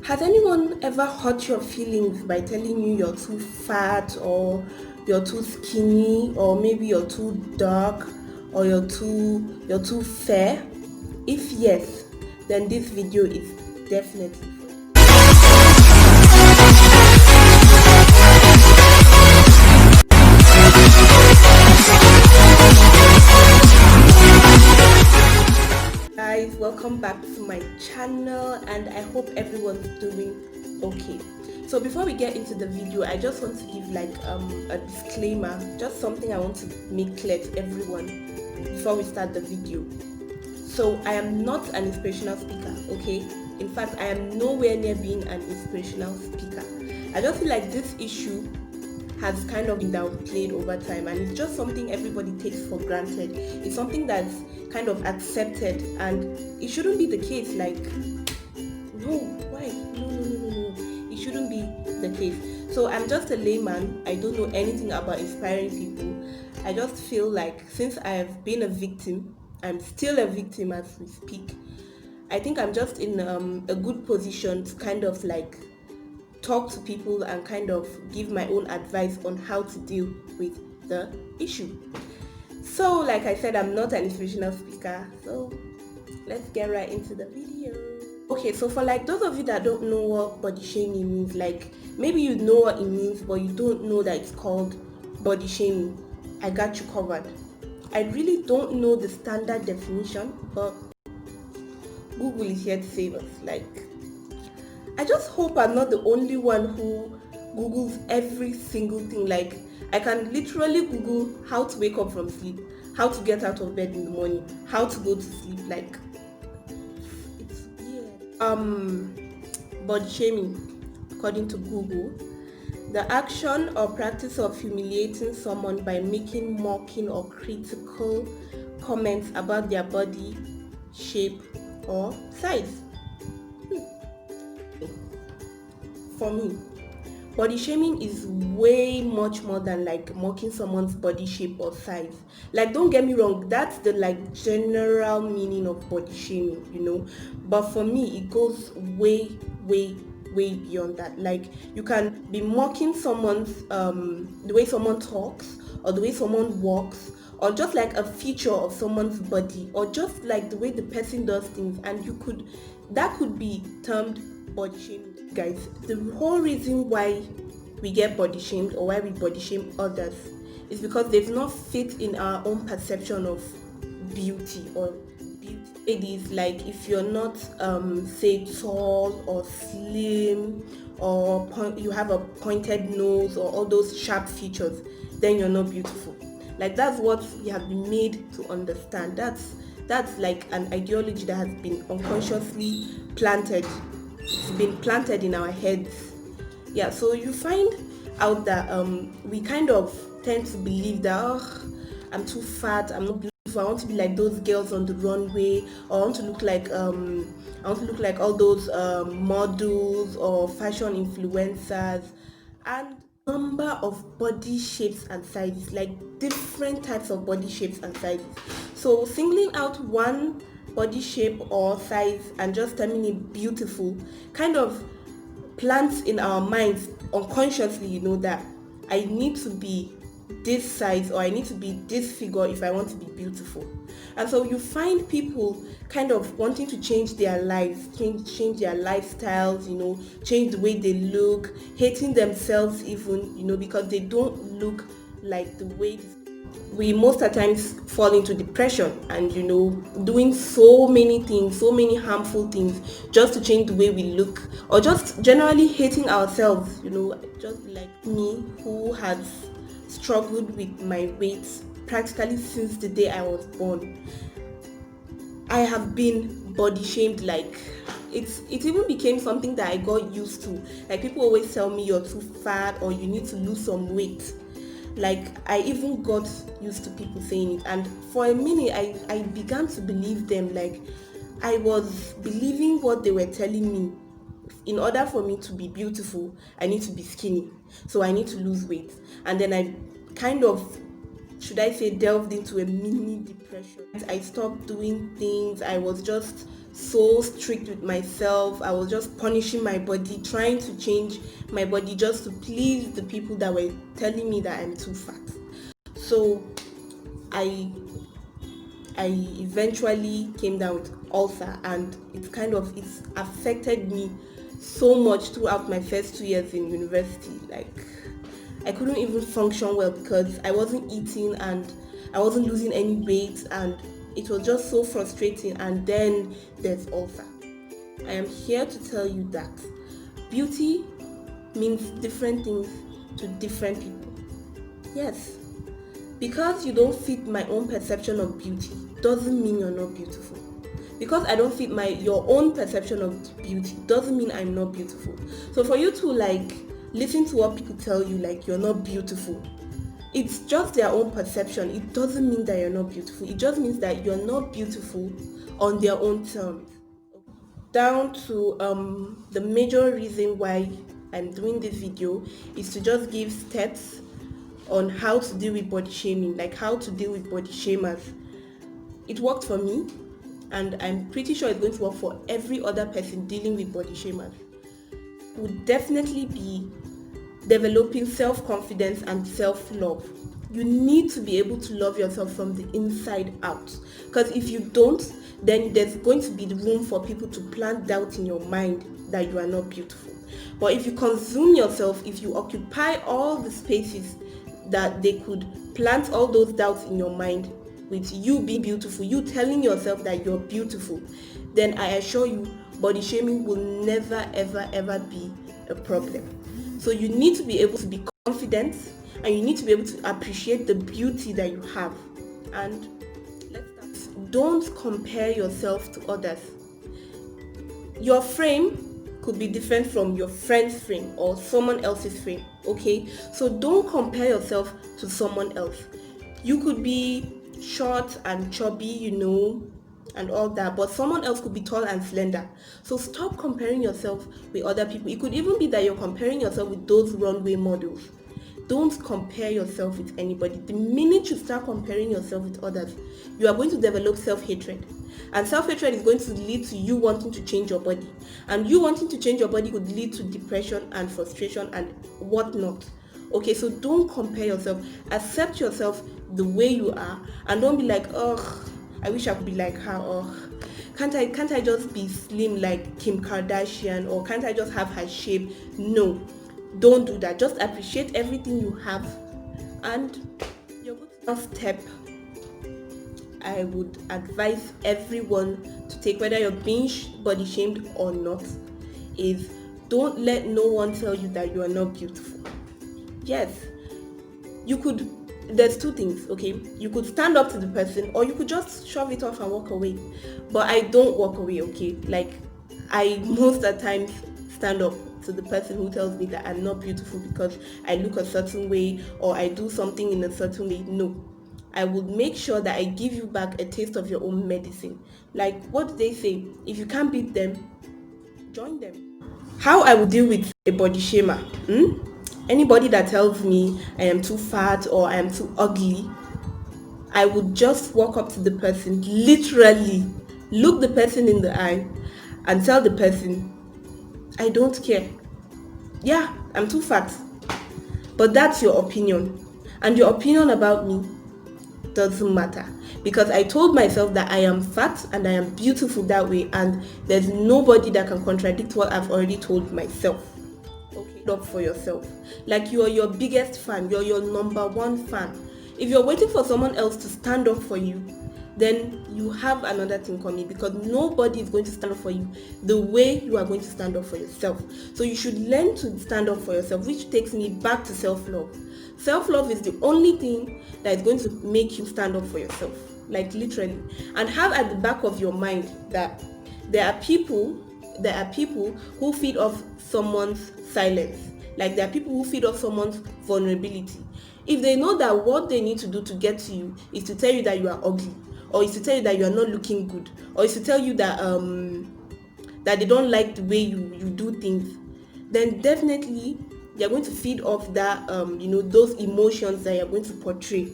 Has anyone ever hurt your feelings by telling you you're too fat or you're too skinny or maybe you're too dark or you're too fair? If yes, then this video is definitely for you. Guys, welcome back to my channel and I hope everyone's doing okay. So before we get into the video, I just want to give like a disclaimer, just something I want to make clear to everyone before we start the video. So I am not an inspirational speaker, okay? In fact, I am nowhere near being an inspirational speaker. I just feel like this issue has kind of been downplayed over time, and it's just something everybody takes for granted. It's something that's kind of accepted, and it shouldn't be the case. Like, no, why? No. It shouldn't be the case. So I'm just a layman. I don't know anything about inspiring people. I just feel like since I have been a victim, I'm still a victim as we speak. I think I'm just in a good position to kind of like talk to people and kind of give my own advice on how to deal with the issue. So, like I said, I'm not an inspirational speaker. So, let's get right into the video. Okay, so for like those of you that don't know what body shaming means, like maybe you know what it means, but you don't know that it's called body shaming, I got you covered. I really don't know the standard definition, but Google is here to save us. Like, I just hope I'm not the only one who Googles every single thing. Like, I can literally Google how to wake up from sleep, how to get out of bed in the morning, how to go to sleep. Like, it's weird. Body shaming, according to Google, the action or practice of humiliating someone by making mocking or critical comments about their body shape or size. For me, body shaming is way much more than like mocking someone's body shape or size. Like, don't get me wrong, that's the like general meaning of body shaming. But for me, it goes way beyond that. Like, you can be mocking someone's the way someone talks or the way someone walks or just like a feature of someone's body or just like the way the person does things, and that could be termed body shaming. Guys, the whole reason why we get body shamed or why we body shame others is because they do not fit in our own perception of beauty or beauty. It is like if you're not say tall or slim or you have a pointed nose or all those sharp features, then you're not beautiful. Like, that's what we have been made to understand. That's like an ideology that has been unconsciously planted. It's been planted in our heads. Yeah, so you find out that we kind of tend to believe that, oh, I'm too fat, I'm not beautiful, I want to be like those girls on the runway, or I want to look like all those models or fashion influencers, and number of body shapes and sizes, like different types of body shapes and sizes. So singling out one body shape or size and just terming it beautiful kind of plants in our minds unconsciously, that I need to be this size or I need to be this figure if I want to be beautiful. And so you find people kind of wanting to change their lives, change their lifestyles, change the way they look, hating themselves even, because they don't look like the way we most at times fall into depression and doing so many things, so many harmful things just to change the way we look, or just generally hating ourselves. Just like me, who has struggled with my weight practically since the day I was born. I have been body shamed. Like, it even became something that I got used to. Like, people always tell me you're too fat or you need to lose some weight. Like, I even got used to people saying it, and for a minute I began to believe them. Like, I was believing what they were telling me. In order for me to be beautiful, I need to be skinny, so I need to lose weight. And then I kind of, should I say, delved into a mini depression. I stopped doing things. I was just so strict with myself. I was just punishing my body, trying to change my body just to please the people that were telling me that I'm too fat. So I I eventually came down with ulcer, and it's affected me so much throughout my first 2 years in university. Like, I couldn't even function well because I wasn't eating and I wasn't losing any weight, and it was just so frustrating. And then there's ulcer. I am here to tell you that beauty means different things to different people. Yes, because you don't fit my own perception of beauty doesn't mean you're not beautiful. Because I don't fit your own perception of beauty doesn't mean I'm not beautiful. So for you to listen to what people tell you like you're not beautiful, it's just their own perception. It doesn't mean that you're not beautiful. It just means that you're not beautiful on their own terms. Down to the major reason why I'm doing this video is to just give steps on how to deal with body shaming, like how to deal with body shamers. It worked for me, and I'm pretty sure it's going to work for every other person dealing with body shamers. Would definitely be developing self-confidence and self-love. You need to be able to love yourself from the inside out, because if you don't, then there's going to be the room for people to plant doubt in your mind that you are not beautiful. But if you consume yourself, if you occupy all the spaces that they could plant all those doubts in your mind with you being beautiful, you telling yourself that you're beautiful, then I assure you body shaming will never ever be a problem. So you need to be able to be confident, and you need to be able to appreciate the beauty that you have. And let's start. Don't compare yourself to others. Your frame could be different from your friend's frame or someone else's frame, okay? So don't compare yourself to someone else. You could be short and chubby, and all that, but someone else could be tall and slender. So stop comparing yourself with other people. It could even be that you're comparing yourself with those runway models. Don't compare yourself with anybody. The minute you start comparing yourself with others, you are going to develop self-hatred. And self-hatred is going to lead to you wanting to change your body. And you wanting to change your body could lead to depression and frustration and whatnot. Okay, so don't compare yourself. Accept yourself the way you are, and don't be like, oh, I wish I could be like her, or can't I just be slim like Kim Kardashian, or can't I just have her shape? No, don't do that. Just appreciate everything you have. And your good step I would advise everyone to take, whether you're being body shamed or not, is don't let no one tell you that you are not beautiful. Yes, there's two things, okay? You could stand up to the person, or you could just shove it off and walk away. But I don't walk away, okay? Like, I most of the times stand up to the person who tells me that I'm not beautiful because I look a certain way or I do something in a certain way. No, I would make sure that I give you back a taste of your own medicine. Like, what do they say? If you can't beat them, join them. How I would deal with a body shamer? Anybody that tells me I am too fat or I am too ugly, I would just walk up to the person, literally look the person in the eye and tell the person, I don't care. Yeah, I'm too fat. But that's your opinion. And your opinion about me doesn't matter, because I told myself that I am fat and I am beautiful that way, and there's nobody that can contradict what I've already told myself. Okay, up for yourself. Like, you are your biggest fan, you're your number one fan. If you're waiting for someone else to stand up for you, then you have another thing coming, because nobody is going to stand up for you the way you are going to stand up for yourself. So you should learn to stand up for yourself, which takes me back to self-love. Self-love is the only thing that is going to make you stand up for yourself, like literally. And have at the back of your mind that there are people who feed off someone's silence. Like, there are people who feed off someone's vulnerability. If they know that what they need to do to get to you is to tell you that you are ugly, or is to tell you that you are not looking good, or is to tell you that that they don't like the way you do things, then definitely they're going to feed off that those emotions that you're going to portray,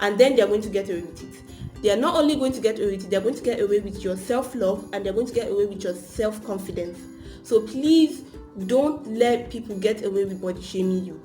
and then they're going to get away with it. They are not only going to get away with it, they're going to get away with your self-love, and they're going to get away with your self-confidence. So please don't let people get away with body shaming you.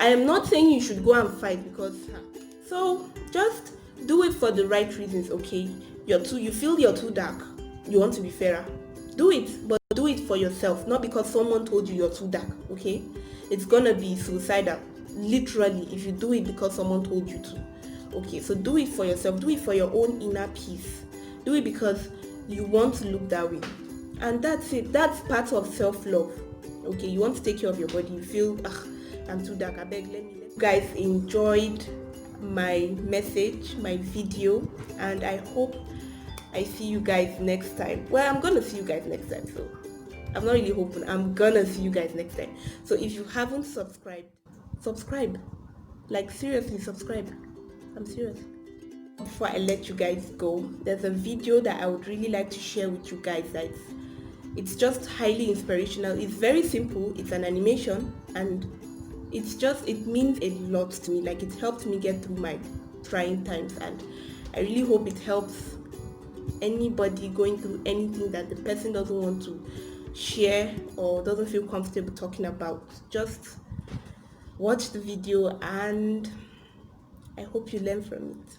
I am not saying you should go and fight, because so just do it for the right reasons, okay? You feel you're too dark, you want to be fairer. Do it, but do it for yourself, not because someone told you you're too dark, okay? It's gonna be suicidal, literally, if you do it because someone told you to. Okay, so do it for yourself, do it for your own inner peace. Do it because you want to look that way. And that's it. That's part of self-love. Okay, you want to take care of your body. You feel, I'm too dark, I beg, let me. You guys enjoyed my message, my video, and I hope I see you guys next time. Well, I'm gonna see you guys next time, so I'm not really hoping. I'm gonna see you guys next time. So if you haven't subscribed, subscribe. Like, seriously, subscribe. I'm serious. Before I let you guys go, there's a video that I would really like to share with you guys. It's just highly inspirational. It's very simple. It's an animation, and it means a lot to me. Like, it helped me get through my trying times, and I really hope it helps anybody going through anything that the person doesn't want to share or doesn't feel comfortable talking about. Just watch the video, and I hope you learn from it.